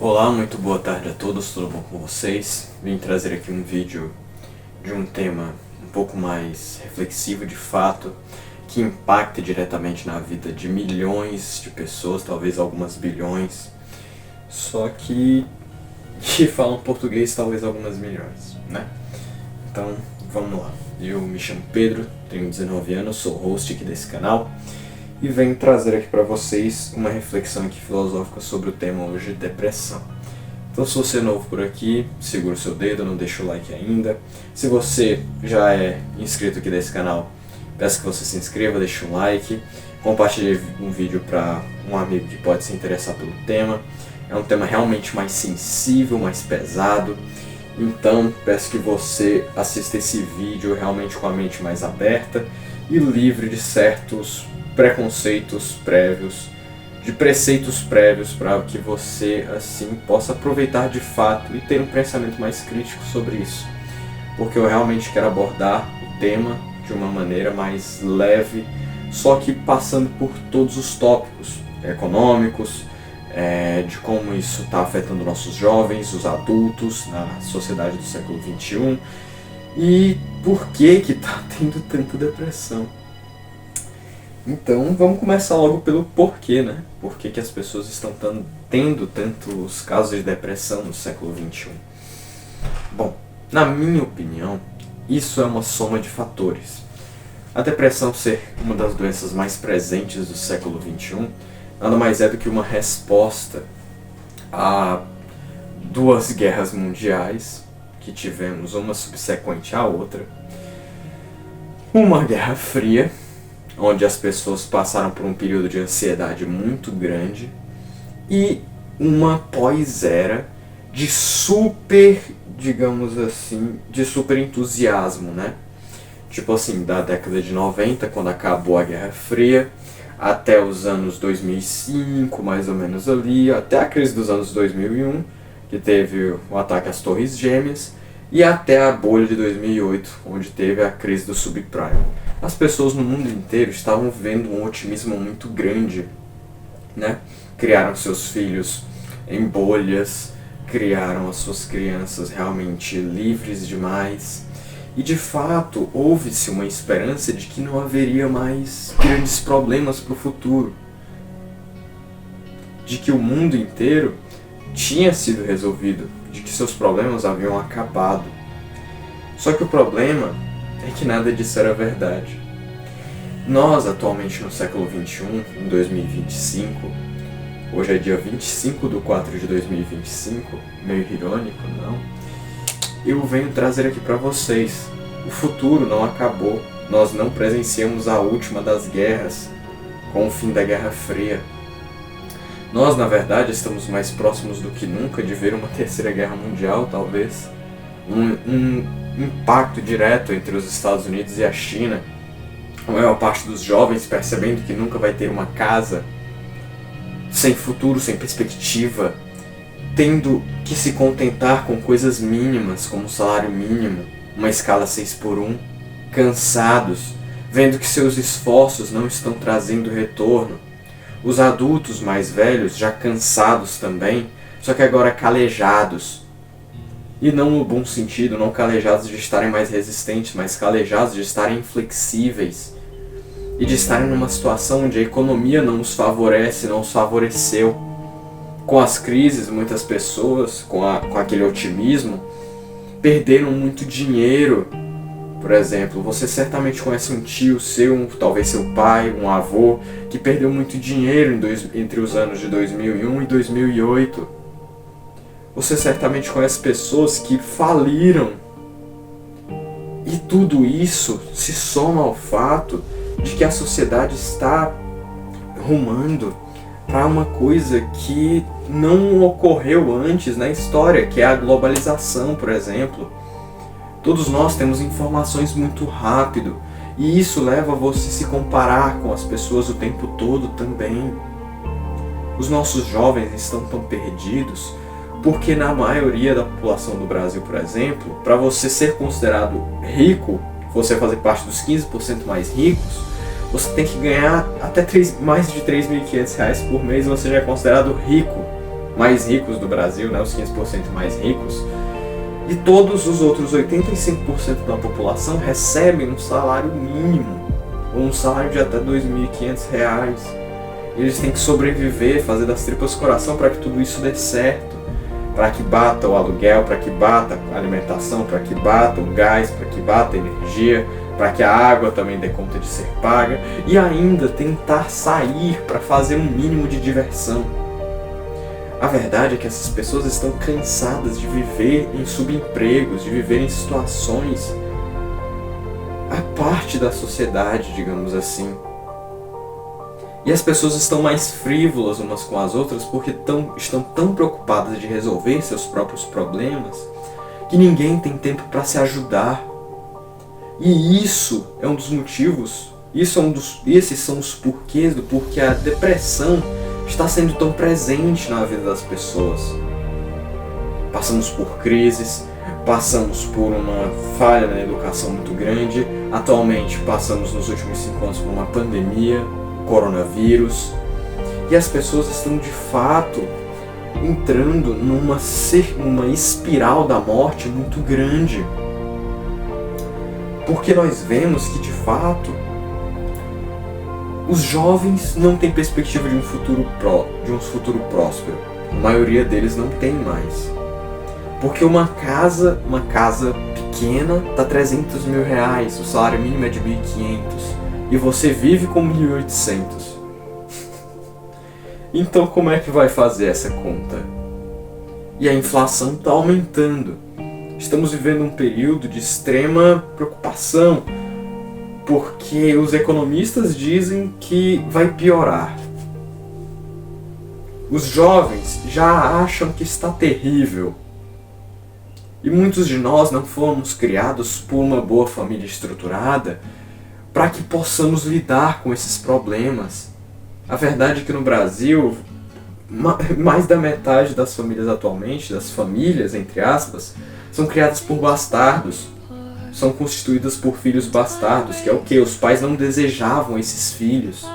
Olá, muito boa tarde a todos, tudo bom com vocês? Vim trazer aqui um vídeo de um tema um pouco mais reflexivo de fato, que impacta diretamente na vida de milhões de pessoas, talvez algumas bilhões, só que falam português talvez algumas milhões, né? Então, vamos lá. Eu me chamo Pedro, tenho 19 anos, sou host aqui desse canal e venho trazer aqui para vocês uma reflexão aqui filosófica sobre o tema hoje, depressão. Então, se você é novo por aqui, segura o seu dedo, não deixa o like ainda. Se você já é inscrito aqui desse canal, peço que você se inscreva, deixe um like, compartilhe um vídeo para um amigo que pode se interessar pelo tema. É um tema realmente mais sensível, mais pesado. Então, peço que você assista esse vídeo realmente com a mente mais aberta e livre de certos preconceitos prévios, de preceitos prévios, para que você assim possa aproveitar de fato e ter um pensamento mais crítico sobre isso. Porque eu realmente quero abordar o tema de uma maneira mais leve, só que passando por todos os tópicos econômicos, de como isso está afetando nossos jovens, os adultos, na sociedade do século XXI, e por que está tendo tanta depressão. Então vamos começar logo pelo porquê, né? Por que as pessoas estão tendo tantos casos de depressão no século XXI? Bom, na minha opinião, isso é uma soma de fatores. A depressão ser uma das doenças mais presentes do século XXI nada mais é do que uma resposta a duas guerras mundiais que tivemos, uma subsequente à outra, uma Guerra Fria, onde as pessoas passaram por um período de ansiedade muito grande, e uma pós-era de super, digamos assim, de super entusiasmo, né? Tipo assim, da década de 90, quando acabou a Guerra Fria, até os anos 2005, mais ou menos ali, até a crise dos anos 2001, que teve o ataque às Torres Gêmeas, e até a bolha de 2008, onde teve a crise do subprime. As pessoas no mundo inteiro estavam vendo um otimismo muito grande, né? Criaram seus filhos em bolhas, criaram as suas crianças realmente livres demais. E de fato, houve-se uma esperança de que não haveria mais grandes problemas para o futuro. De que o mundo inteiro tinha sido resolvido, de que seus problemas haviam acabado. Só que o problema é que nada disso era verdade. Nós, atualmente no século XXI, em 2025, hoje é dia 25/4 de 2025, meio irônico, não? Eu venho trazer aqui para vocês, o futuro não acabou, nós não presenciamos a última das guerras, com o fim da Guerra Fria. Nós, na verdade, estamos mais próximos do que nunca de ver uma terceira guerra mundial, talvez. Um impacto direto entre os Estados Unidos e a China. A maior parte dos jovens percebendo que nunca vai ter uma casa, sem futuro, sem perspectiva, tendo que se contentar com coisas mínimas, como o salário mínimo, uma escala 6x1, cansados, vendo que seus esforços não estão trazendo retorno. Os adultos mais velhos, já cansados também, só que agora calejados. E não no bom sentido, não calejados de estarem mais resistentes, mas calejados de estarem inflexíveis. E de estarem numa situação onde a economia não os favorece, não os favoreceu. Com as crises, muitas pessoas, com aquele otimismo, perderam muito dinheiro. Por exemplo, você certamente conhece um tio seu, talvez seu pai, um avô, que perdeu muito dinheiro entre os anos de 2001 e 2008. Você certamente conhece pessoas que faliram. E tudo isso se soma ao fato de que a sociedade está rumando para uma coisa que não ocorreu antes na história, que é a globalização, por exemplo. Todos nós temos informações muito rápido, e isso leva a você se comparar com as pessoas o tempo todo também. Os nossos jovens estão tão perdidos porque na maioria da população do Brasil, por exemplo, para você ser considerado rico, você fazer parte dos 15% mais ricos, você tem que ganhar até mais de R$ 3.500 por mês e você já é considerado rico. mais ricos do Brasil, né, os 15% mais ricos, e todos os outros 85% da população recebem um salário mínimo, ou um salário de até R$ 2.500. Eles têm que sobreviver, fazer das tripas coração para que tudo isso dê certo, para que bata o aluguel, para que bata a alimentação, para que bata o gás, para que bata a energia, para que a água também dê conta de ser paga, e ainda tentar sair para fazer um mínimo de diversão. A verdade é que essas pessoas estão cansadas de viver em subempregos, de viver em situações à parte da sociedade, digamos assim. E as pessoas estão mais frívolas umas com as outras porque estão tão preocupadas de resolver seus próprios problemas que ninguém tem tempo para se ajudar. E isso é um dos motivos, esses são os porquês do porquê a depressão está sendo tão presente na vida das pessoas. Passamos por crises, passamos por uma falha na educação muito grande, atualmente passamos nos últimos 5 anos por uma pandemia, coronavírus, e as pessoas estão de fato entrando numa espiral da morte muito grande. Porque nós vemos que de fato os jovens não têm perspectiva de um futuro próspero. A maioria deles não tem mais. Porque uma casa pequena tá R$300 mil, o salário mínimo é de 1.500 e você vive com 1.800. Então como é que vai fazer essa conta? E a inflação está aumentando. Estamos vivendo um período de extrema preocupação, porque os economistas dizem que vai piorar. Os jovens já acham que está terrível. E muitos de nós não fomos criados por uma boa família estruturada para que possamos lidar com esses problemas. A verdade é que no Brasil, mais da metade das famílias atualmente, das famílias, entre aspas, são criadas por bastardos. São constituídas por filhos bastardos, que é o que? Os pais não desejavam esses filhos.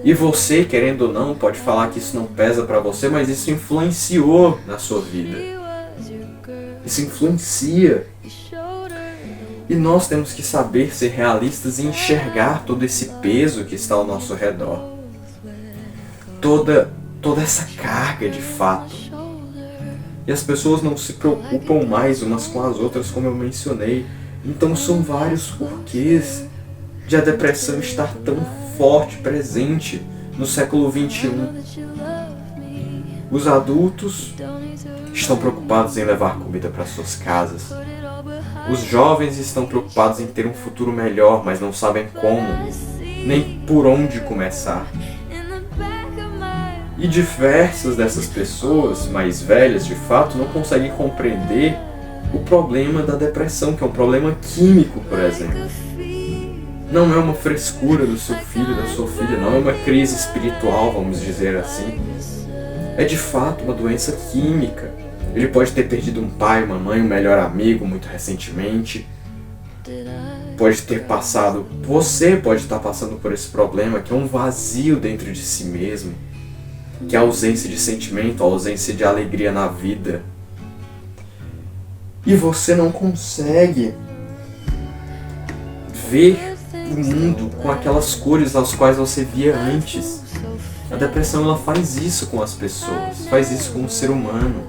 E você, querendo ou não, pode falar que isso não pesa pra você, mas isso influenciou na sua vida. Isso influencia. E nós temos que saber ser realistas e enxergar todo esse peso que está ao nosso redor. Toda essa carga de fato. E as pessoas não se preocupam mais umas com as outras, como eu mencionei. Então são vários porquês de a depressão estar tão forte, presente no século XXI. Os adultos estão preocupados em levar comida para suas casas. Os jovens estão preocupados em ter um futuro melhor, mas não sabem como, nem por onde começar. E diversas dessas pessoas mais velhas, de fato, não conseguem compreender o problema da depressão, que é um problema químico, por exemplo. Não é uma frescura do seu filho, da sua filha, não é uma crise espiritual, vamos dizer assim. É de fato uma doença química. Ele pode ter perdido um pai, uma mãe, um melhor amigo muito recentemente. Você pode estar passando por esse problema, que é um vazio dentro de si mesmo, que é a ausência de sentimento, a ausência de alegria na vida. E você não consegue ver o mundo com aquelas cores às quais você via antes. A depressão, ela faz isso com as pessoas, faz isso com o ser humano.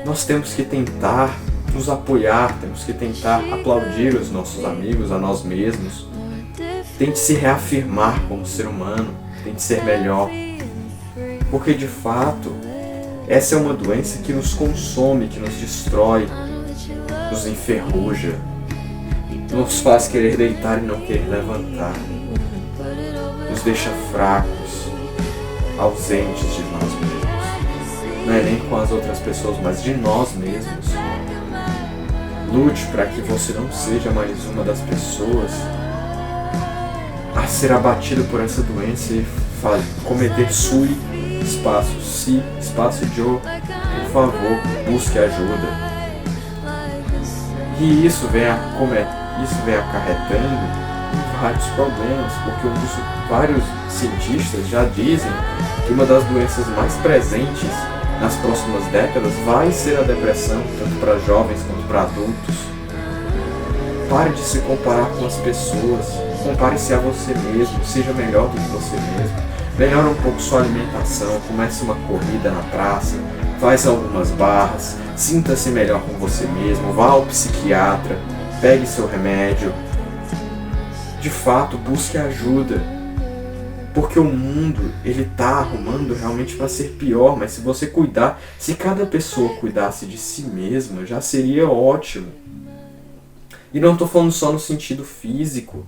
Nós temos que tentar nos apoiar, temos que tentar aplaudir os nossos amigos, a nós mesmos. Tente se reafirmar como ser humano, tente ser melhor. Porque de fato, essa é uma doença que nos consome, que nos destrói, nos enferruja, nos faz querer deitar e não querer levantar, nos deixa fracos, ausentes de nós mesmos. Não é nem com as outras pessoas, mas de nós mesmos. Lute para que você não seja mais uma das pessoas a ser abatido por essa doença e cometer sui, espaço si, espaço Joe. Por favor, busque ajuda. E isso vem acarretando vários problemas, porque vários cientistas já dizem que uma das doenças mais presentes nas próximas décadas vai ser a depressão, tanto para jovens quanto para adultos. Pare de se comparar com as pessoas, compare-se a você mesmo, seja melhor do que você mesmo. Melhora um pouco sua alimentação, comece uma corrida na praça, faz algumas barras, sinta-se melhor com você mesmo, vá ao psiquiatra, pegue seu remédio. De fato, busque ajuda, porque o mundo ele tá arrumando realmente para ser pior, mas se você cuidar, se cada pessoa cuidasse de si mesma, já seria ótimo. E não estou falando só no sentido físico,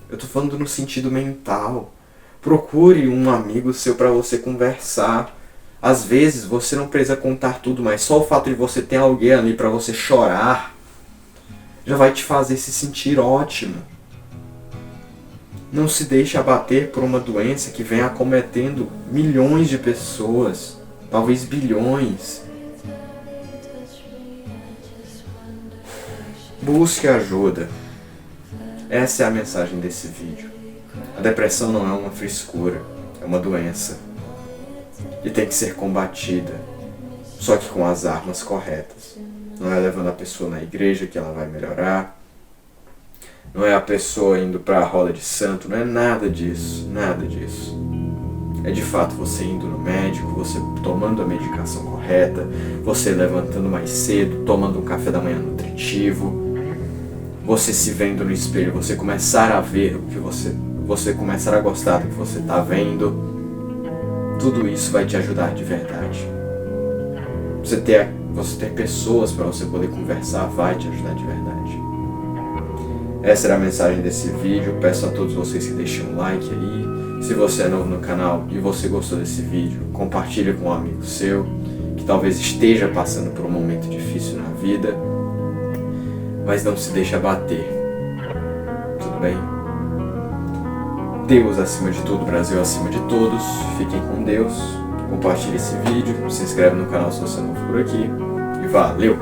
eu estou falando no sentido mental. Procure um amigo seu para você conversar. Às vezes você não precisa contar tudo, mas só o fato de você ter alguém ali para você chorar já vai te fazer se sentir ótimo. Não se deixe abater por uma doença que vem acometendo milhões de pessoas, talvez bilhões. Busque ajuda. Essa é a mensagem desse vídeo. A depressão não é uma frescura, é uma doença. E tem que ser combatida, só que com as armas corretas. Não é levando a pessoa na igreja que ela vai melhorar. Não é a pessoa indo para a roda de santo, não é nada disso, nada disso. É de fato você indo no médico, você tomando a medicação correta, você levantando mais cedo, tomando um café da manhã nutritivo, você se vendo no espelho, você começar a ver o que você começar a gostar do que você está vendo. Tudo isso vai te ajudar de verdade. Você ter pessoas para você poder conversar vai te ajudar de verdade. Essa era a mensagem desse vídeo. Peço a todos vocês que deixem um like aí. Se você é novo no canal e você gostou desse vídeo, compartilhe com um amigo seu que talvez esteja passando por um momento difícil na vida, mas não se deixe abater. Tudo bem? Deus acima de tudo, Brasil acima de todos. Fiquem com Deus. Compartilhe esse vídeo, se inscreve no canal se você não for por aqui. E valeu!